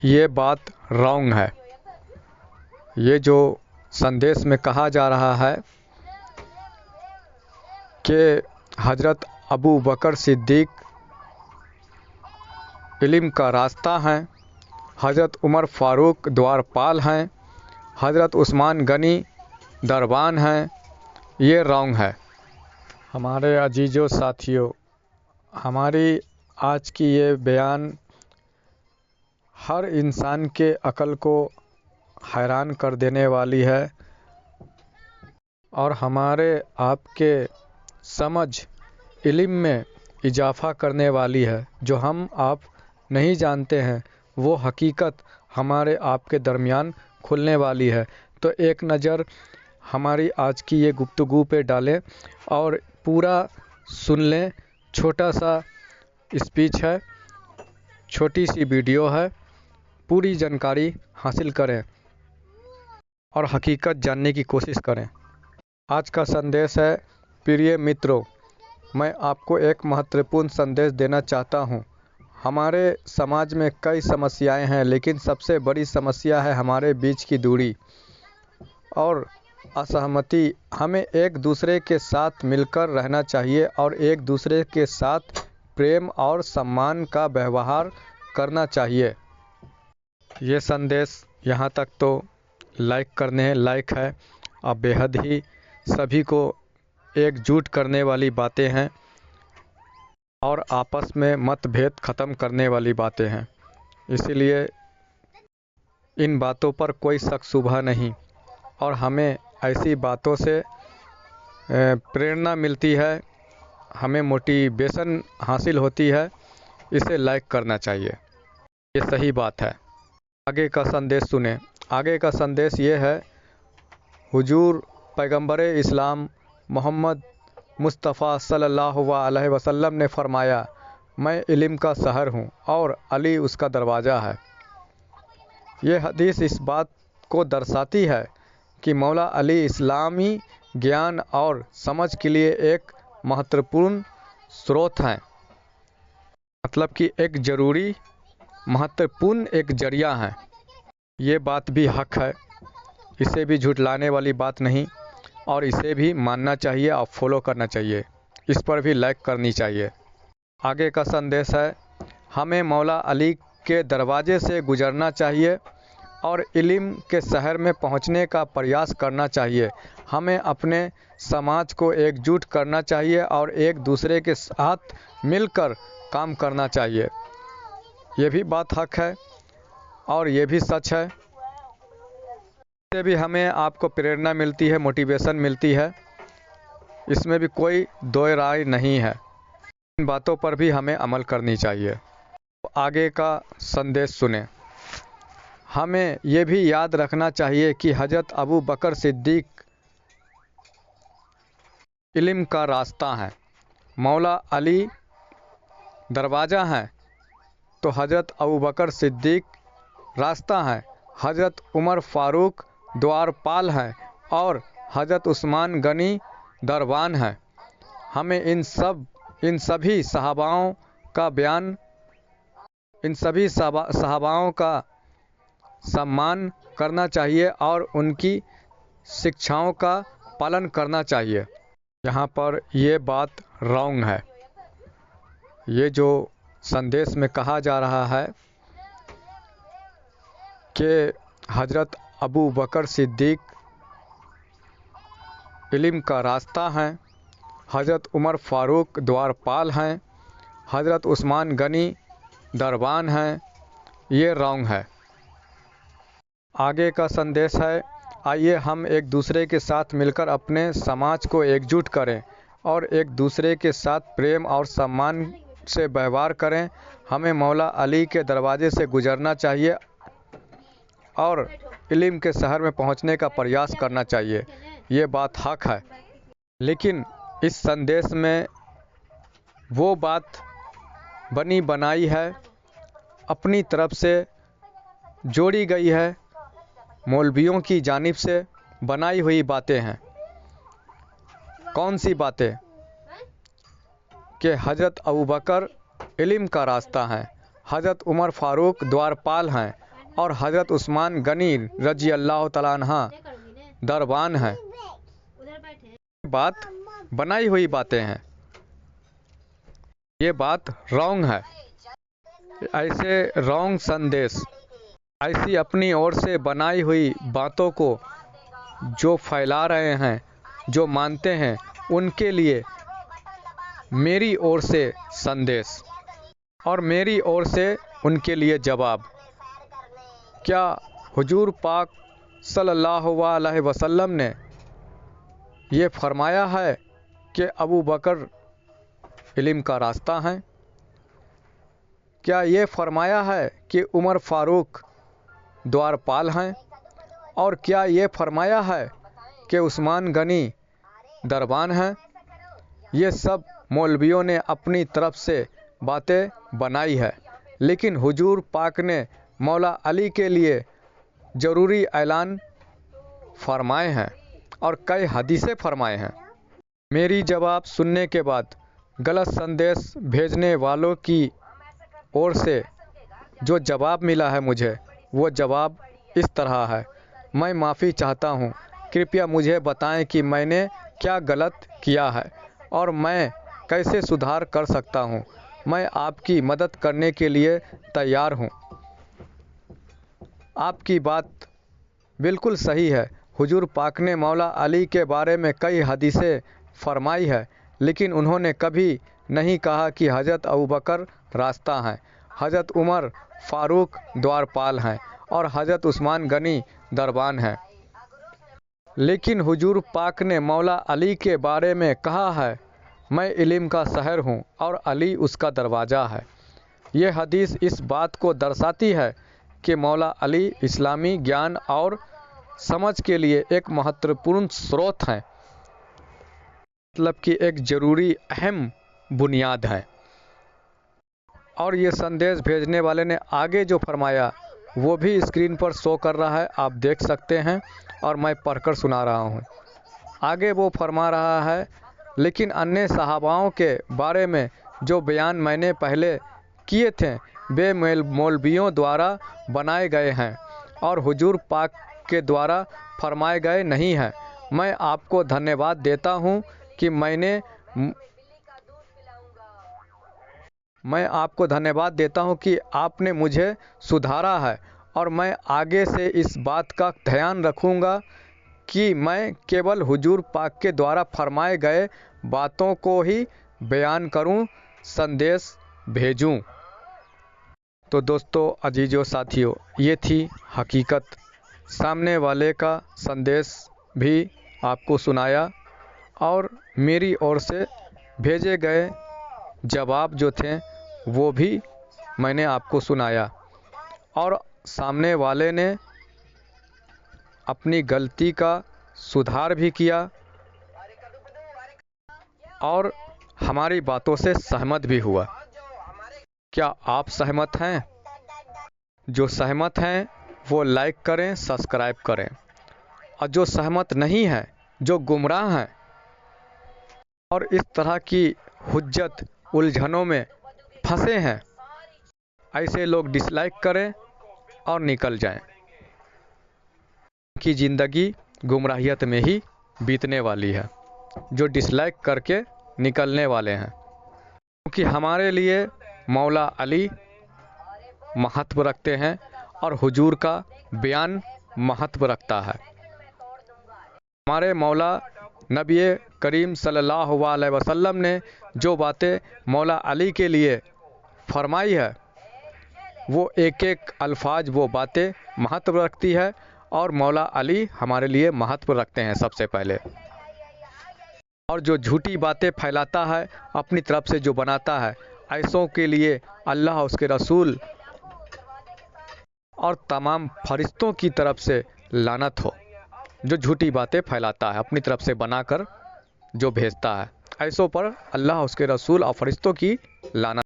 ये बात रॉन्ग है। ये जो संदेश में कहा जा रहा है कि हज़रत अबू बकर सिद्दीक इल्म का रास्ता हैं, हज़रत उमर फ़ारूक द्वारपाल हैं, हज़रत उस्मान गनी दरबान हैं, ये रॉन्ग है। हमारे अजीज़ों साथियों, हमारी आज की ये बयान हर इंसान के अक़ल को हैरान कर देने वाली है और हमारे आपके समझ इल्म में इजाफ़ा करने वाली है। जो हम आप नहीं जानते हैं वो हकीकत हमारे आपके दरमियान खुलने वाली है। तो एक नज़र हमारी आज की ये गुफ्तगू पे डालें और पूरा सुन लें। छोटा सा स्पीच है, छोटी सी वीडियो है, पूरी जानकारी हासिल करें और हकीकत जानने की कोशिश करें। आज का संदेश है, प्रिय मित्रों, मैं आपको एक महत्वपूर्ण संदेश देना चाहता हूं। हमारे समाज में कई समस्याएं हैं, लेकिन सबसे बड़ी समस्या है हमारे बीच की दूरी और असहमति। हमें एक दूसरे के साथ मिलकर रहना चाहिए और एक दूसरे के साथ प्रेम और सम्मान का व्यवहार करना चाहिए। ये संदेश यहाँ तक तो लाइक करने लायक है और बेहद ही सभी को एकजुट करने वाली बातें हैं और आपस में मतभेद ख़त्म करने वाली बातें हैं। इसीलिए इन बातों पर कोई शक शुबा नहीं और हमें ऐसी बातों से प्रेरणा मिलती है, हमें मोटिवेशन हासिल होती है। इसे लाइक करना चाहिए, ये सही बात है। आगे का संदेश सुने। आगे का संदेश ये है, हुजूर पैगंबर इस्लाम मोहम्मद मुस्तफ़ा सल्लल्लाहु अलैहि वसल्लम ने फरमाया, मैं इल्म का शहर हूँ और अली उसका दरवाज़ा है। ये हदीस इस बात को दर्शाती है कि मौला अली इस्लामी ज्ञान और समझ के लिए एक महत्वपूर्ण स्रोत हैं, मतलब कि एक ज़रूरी महत्वपूर्ण एक जरिया है। ये बात भी हक है, इसे भी झुटलाने वाली बात नहीं और इसे भी मानना चाहिए और फॉलो करना चाहिए। इस पर भी लाइक करनी चाहिए। आगे का संदेश है, हमें मौला अली के दरवाजे से गुजरना चाहिए और इल्म के शहर में पहुंचने का प्रयास करना चाहिए। हमें अपने समाज को एकजुट करना चाहिए और एक दूसरे के साथ मिलकर काम करना चाहिए। ये भी बात हक है और ये भी सच है। इससे भी हमें आपको प्रेरणा मिलती है, मोटिवेशन मिलती है, इसमें भी कोई दो राय नहीं है। इन बातों पर भी हमें अमल करनी चाहिए। आगे का संदेश सुने। हमें ये भी याद रखना चाहिए कि हज़रत अबू बकर सिद्दीक इल्म का रास्ता है, मौला अली दरवाज़ा हैं, तो हज़रत अबू बकर सिद्दीक रास्ता है, हज़रत उमर फ़ारूक द्वारपाल हैं और हज़रत उस्मान गनी दरबान हैं। हमें इन सभी सहाबाओं का बयान, इन सभी सहाबाओं का सम्मान करना चाहिए और उनकी शिक्षाओं का पालन करना चाहिए। यहाँ पर ये बात रॉन्ग है। ये जो संदेश में कहा जा रहा है कि हज़रत अबू बकर सिद्दीक इल्म का रास्ता हैं, हज़रत उमर फ़ारूक द्वारपाल हैं, हज़रत उस्मान गनी दरबान हैं, ये रॉन्ग है। आगे का संदेश है, आइए हम एक दूसरे के साथ मिलकर अपने समाज को एकजुट करें और एक दूसरे के साथ प्रेम और सम्मान से व्यवहार करें। हमें मौला अली के दरवाजे से गुजरना चाहिए और इल्म के शहर में पहुंचने का प्रयास करना चाहिए। ये बात हक है, लेकिन इस संदेश में वो बात बनी बनाई है, अपनी तरफ से जोड़ी गई है, मौलवियों की जानिब से बनाई हुई बातें हैं। कौन सी बातें? कि हज़रत अबू बकर इल्म का रास्ता है, हज़रत उमर फ़ारूक द्वारपाल हैं और हज़रत उस्मान गनी रजी अल्लाह तआला अन्हा दरबान हैं। बात बनाई हुई बातें हैं, ये बात रॉन्ग है। ऐसे रॉन्ग संदेश, ऐसी अपनी ओर से बनाई हुई बातों को जो फैला रहे हैं, जो मानते हैं, उनके लिए मेरी ओर से संदेश और मेरी ओर से उनके लिए जवाब। क्या हुजूर पाक सल्लल्लाहु अलैहि वसल्लम ने ये फरमाया है कि अबू बकर इल्म का रास्ता हैं? क्या ये फरमाया है कि उमर फ़ारूक द्वारपाल हैं? और क्या ये फरमाया है कि उस्मान गनी दरबान हैं? ये सब मौलवियों ने अपनी तरफ से बातें बनाई है, लेकिन हुजूर पाक ने मौला अली के लिए ज़रूरी ऐलान फरमाए हैं और कई हदीसें फरमाए हैं। मेरी जवाब सुनने के बाद गलत संदेश भेजने वालों की ओर से जो जवाब मिला है मुझे, वो जवाब इस तरह है। मैं माफ़ी चाहता हूँ, कृपया मुझे बताएं कि मैंने क्या गलत किया है और मैं कैसे सुधार कर सकता हूँ। मैं आपकी मदद करने के लिए तैयार हूँ। आपकी बात बिल्कुल सही है। हुजूर पाक ने मौला अली के बारे में कई हदीसें फरमाई है, लेकिन उन्होंने कभी नहीं कहा कि हज़रत अबू बकर रास्ता हैं, हज़रत उमर फ़ारूक द्वारपाल हैं और हज़रत उस्मान गनी दरबान हैं। लेकिन हुजूर पाक ने मौला अली के बारे में कहा है, मैं इल्म का शहर हूँ और अली उसका दरवाज़ा है। ये हदीस इस बात को दर्शाती है कि मौला अली इस्लामी ज्ञान और समझ के लिए एक महत्वपूर्ण स्रोत हैं, मतलब कि एक ज़रूरी अहम बुनियाद है। और ये संदेश भेजने वाले ने आगे जो फरमाया वो भी स्क्रीन पर शो कर रहा है, आप देख सकते हैं और मैं पढ़कर सुना रहा हूँ। आगे वो फरमा रहा है, लेकिन अन्य सहाबाओं के बारे में जो बयान मैंने पहले किए थे वे मौलवियों द्वारा बनाए गए हैं और हुजूर पाक के द्वारा फरमाए गए नहीं हैं। मैं आपको धन्यवाद देता हूँ कि मैं आपको धन्यवाद देता हूँ कि आपने मुझे सुधारा है और मैं आगे से इस बात का ध्यान रखूँगा कि मैं केवल हुजूर पाक के द्वारा फरमाए गए बातों को ही बयान करूँ, संदेश भेजूँ। तो दोस्तों, अजीजों, साथियों, ये थी हकीकत। सामने वाले का संदेश भी आपको सुनाया और मेरी ओर से भेजे गए जवाब जो थे वो भी मैंने आपको सुनाया और सामने वाले ने अपनी गलती का सुधार भी किया और हमारी बातों से सहमत भी हुआ। क्या आप सहमत हैं? जो सहमत हैं वो लाइक करें, सब्सक्राइब करें, और जो सहमत नहीं हैं, जो गुमराह हैं और इस तरह की हुज्जत उलझनों में फंसे हैं, ऐसे लोग डिसलाइक करें और निकल जाएं। उनकी ज़िंदगी गुमराहियत में ही बीतने वाली है, जो डिसलाइक करके निकलने वाले हैं। क्योंकि हमारे लिए मौला अली महत्व रखते हैं और हुजूर का बयान महत्व रखता है। हमारे मौला नबी करीम सल्लल्लाहु अलैहि वसल्लम ने जो बातें मौला अली के लिए फरमाई है, वो एक एक अल्फाज, वो बातें महत्व रखती है और मौला अली हमारे लिए महत्व रखते हैं सबसे पहले। और जो झूठी बातें फैलाता है, अपनी तरफ से जो बनाता है, ऐसों के लिए अल्लाह, उसके रसूल और तमाम फरिश्तों की तरफ से लानत हो। जो झूठी बातें फैलाता है, अपनी तरफ से बनाकर जो भेजता है, ऐसों पर अल्लाह, उसके रसूल और फरिश्तों की लानत।